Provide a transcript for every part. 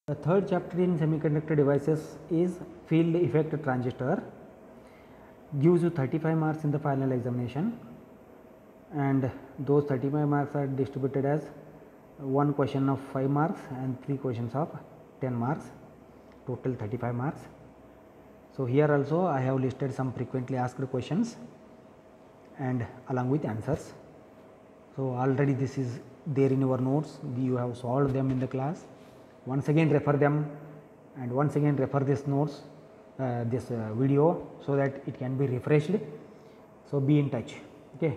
The third chapter in semiconductor devices is field effect transistor. Gives you 35 marks in the final examination, and those 35 marks are distributed as one question of 5 marks and 3 questions of 10 marks, total 35 marks. So, here also I have listed some frequently asked questions and along with answers. So, already this is there in your notes, you have solved them in the class. Once again refer them and once again refer this notes, this video, so that it can be refreshed. So, be in touch. Okay.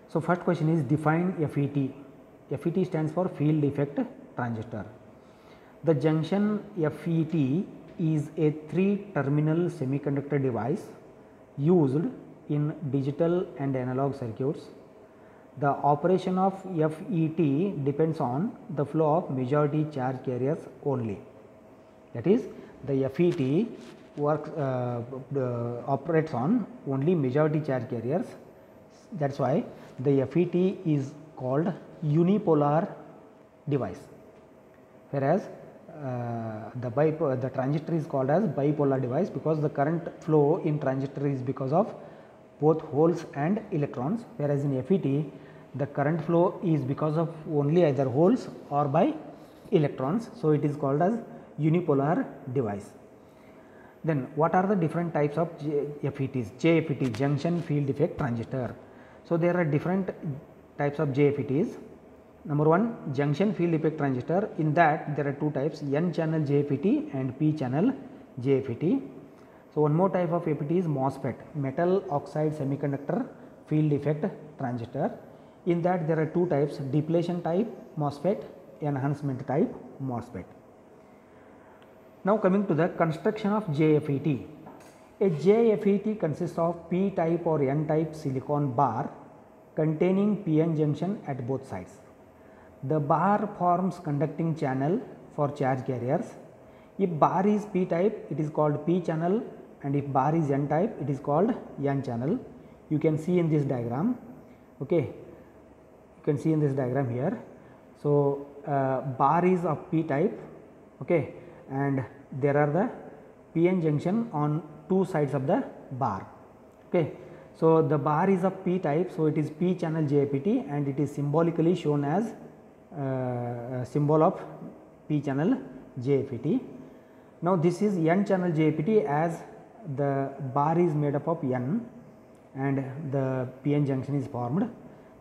So, first question is define FET. FET stands for field effect transistor. The junction FET is a 3-terminal semiconductor device used in digital and analog circuits. The operation of FET depends on the flow of majority charge carriers only. That is, the FET works operates on only majority charge carriers. That is why the FET is called unipolar device, whereas the transistor is called as bipolar device, because the current flow in transistor is because of both holes and electrons, whereas in FET the current flow is because of only either holes or by electrons. So, it is called as unipolar device. Then what are the different types of FETs? JFET, junction field effect transistor. So, there are different types of JFETs. Number 1, junction field effect transistor. In that there are two types, N channel JFET and P channel JFET. So, one more type of FET is MOSFET, metal oxide semiconductor field effect transistor. In that there are two types, depletion type MOSFET, enhancement type MOSFET. Now, coming to the construction of JFET. A JFET consists of P type or N type silicon bar containing PN junction at both sides. The bar forms conducting channel for charge carriers. If bar is P type, it is called P channel, and if bar is N type, it is called N channel. You can see in this diagram. Okay. You can see in this diagram here. So, bar is of P type, okay, and there are the PN junction on two sides of the bar. Okay. So, the bar is of P type, so it is P channel JFET, and it is symbolically shown as symbol of P channel JFET. Now, this is N channel JFET, as the bar is made up of N and the PN junction is formed.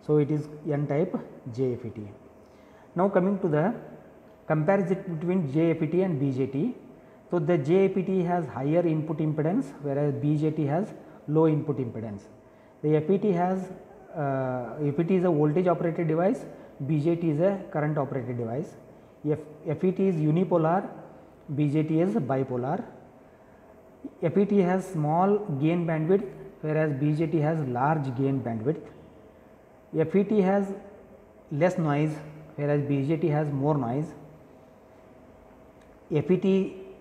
So, it is N type JFET. Now, coming to the comparison between JFET and BJT. So, the JFET has higher input impedance, whereas BJT has low input impedance. The FET has FET is a voltage operated device, BJT is a current operated device. FET is unipolar, BJT is bipolar. FET has small gain bandwidth, whereas BJT has large gain bandwidth. FET has less noise, whereas BJT has more noise. FET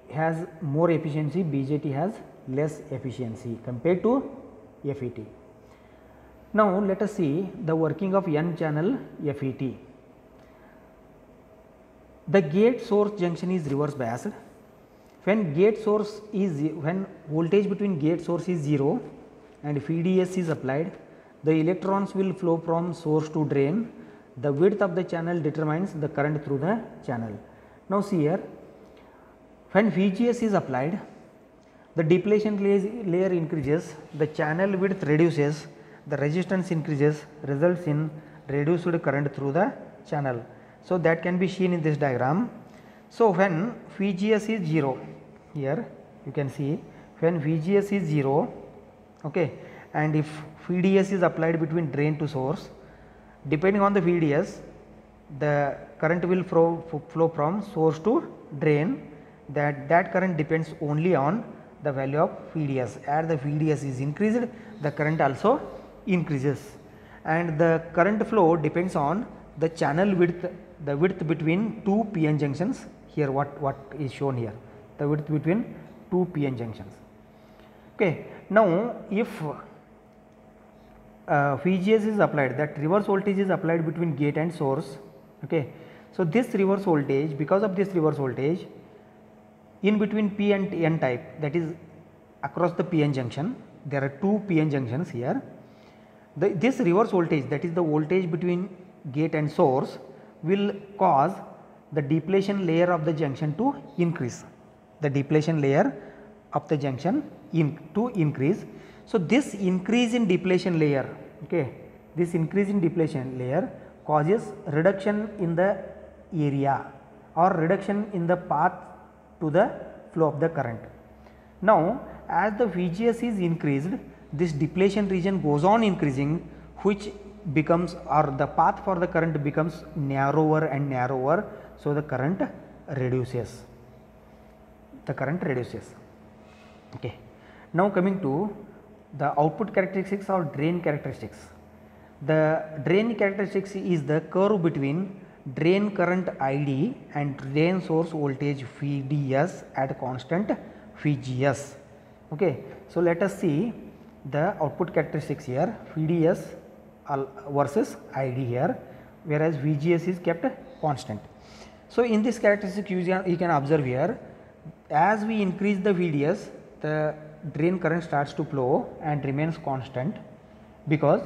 has more efficiency, BJT has less efficiency compared to FET. Now, let us see the working of N channel FET. The gate source junction is reverse biased. When voltage between gate source is 0 and VDS is applied, the electrons will flow from source to drain. The width of the channel determines the current through the channel. Now, see here, when VGS is applied, the depletion layer increases, the channel width reduces, the resistance increases, results in reduced current through the channel. So, that can be seen in this diagram. So, when VGS is 0, here you can see when VGS is 0, okay, and if VDS is applied between drain to source, depending on the VDS, the current will flow from source to drain. That current depends only on the value of VDS. As the VDS is increased, the current also increases, and the current flow depends on the channel width, the width between two PN junctions. Here what is shown here, the width between two PN junctions. Okay. Now, if VGS is applied, that reverse voltage is applied between gate and source. Okay. So, this reverse voltage, because of this reverse voltage, in between P and N type, that is across the PN junction, there are two PN junctions here. This reverse voltage, that is the voltage between gate and source, will cause the depletion layer of the junction to increase, the depletion layer of the junction to increase. So, this increase in depletion layer, okay, this increase in depletion layer causes reduction in the area or reduction in the path to the flow of the current. Now, as the VGS is increased, this depletion region goes on increasing, which becomes, or the path for the current becomes narrower and narrower. So, the current reduces, Okay. Now, coming to the output characteristics or drain characteristics. The drain characteristics is the curve between drain current ID and drain source voltage VDS at constant VGS. Okay. So, let us see the output characteristics here, VDS versus ID here, whereas VGS is kept constant. So, in this characteristic you can observe here, as we increase the VDS, the drain current starts to flow and remains constant, because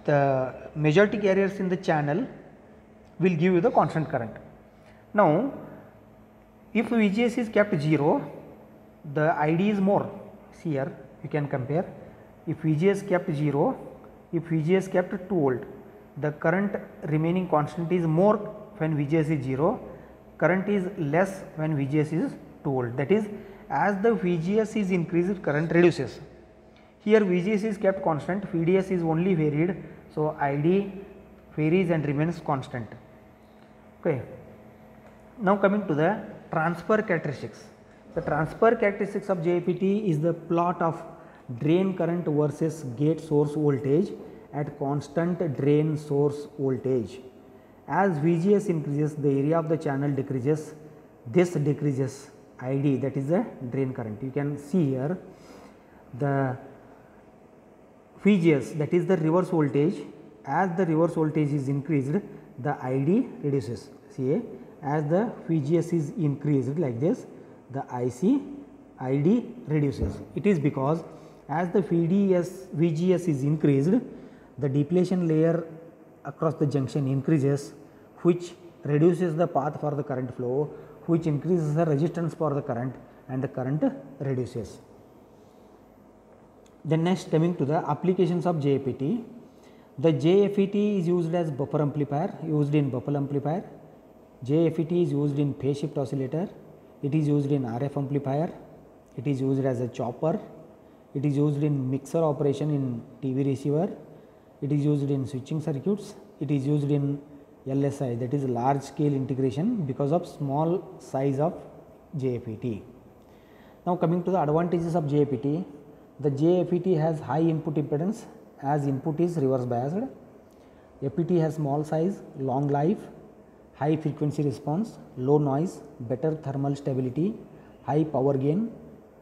the majority carriers in the channel will give you the constant current. Now, if VGS is kept 0, the ID is more. See here, you can compare. If VGS kept 0, if VGS kept 2 volt, the current remaining constant is more when VGS is 0, current is less when VGS is 2 volt. That is, as the VGS is increased, current reduces. Here VGS is kept constant, VDS is only varied. So, ID varies and remains constant. Okay. Now, coming to the transfer characteristics. The transfer characteristics of JFET is the plot of drain current versus gate source voltage at constant drain source voltage. As VGS increases, the area of the channel decreases, this decreases ID, that is the drain current. You can see here the VGS, that is the reverse voltage. As the reverse voltage is increased, the ID reduces. See, as the VGS is increased like this, the ID reduces. It is because as the VGS is increased, the depletion layer across the junction increases, which reduces the path for the current flow, which increases the resistance for the current, and the current reduces. Then next, coming to the applications of JFET. The JFET is used as buffer amplifier, JFET is used in phase shift oscillator, it is used in RF amplifier, it is used as a chopper, it is used in mixer operation in TV receiver, it is used in switching circuits, it is used in LSI, that is large scale integration, because of small size of JFET. Now, coming to the advantages of JFET. The JFET has high input impedance, as input is reverse biased. FET has small size, long life, high frequency response, low noise, better thermal stability, high power gain,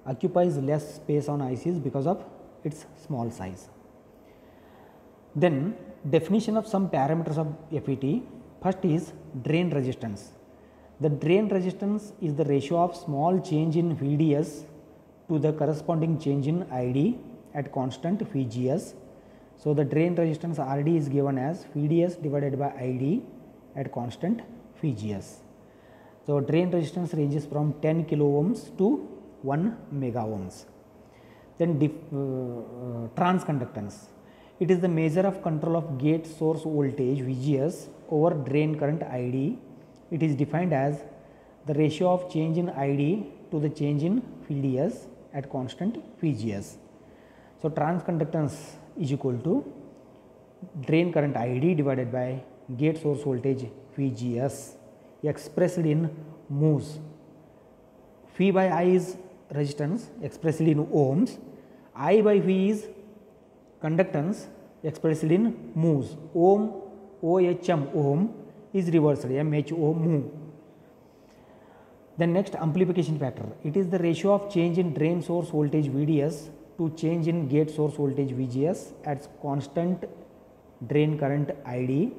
occupies less space on ICs because of its small size. Then definition of some parameters of FET. First is drain resistance. The drain resistance is the ratio of small change in VDS to the corresponding change in ID at constant VGS. So, the drain resistance RD is given as VDS divided by ID at constant VGS. So, drain resistance ranges from 10 kilo ohms to 1 mega ohms. Then transconductance. It is the measure of control of gate source voltage VGS over drain current ID. It is defined as the ratio of change in ID to the change in VDS at constant VGS. So, transconductance is equal to drain current ID divided by gate source voltage VGS, expressed in mhos. Phi by I is resistance, expressed in ohms. I by V is conductance, expressed in mhos. OHM ohm is reversed, MHO mho. Then next, amplification factor. It is the ratio of change in drain source voltage VDS to change in gate source voltage VGS at constant drain current ID.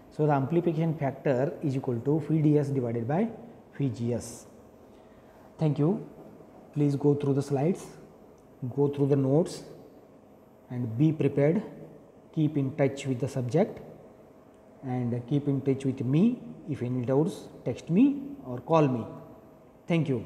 So, the amplification factor is equal to VDS divided by VGS. Thank you. Please go through the slides, go through the notes and be prepared. Keep in touch with the subject and keep in touch with me. If any doubts, text me or call me. Thank you.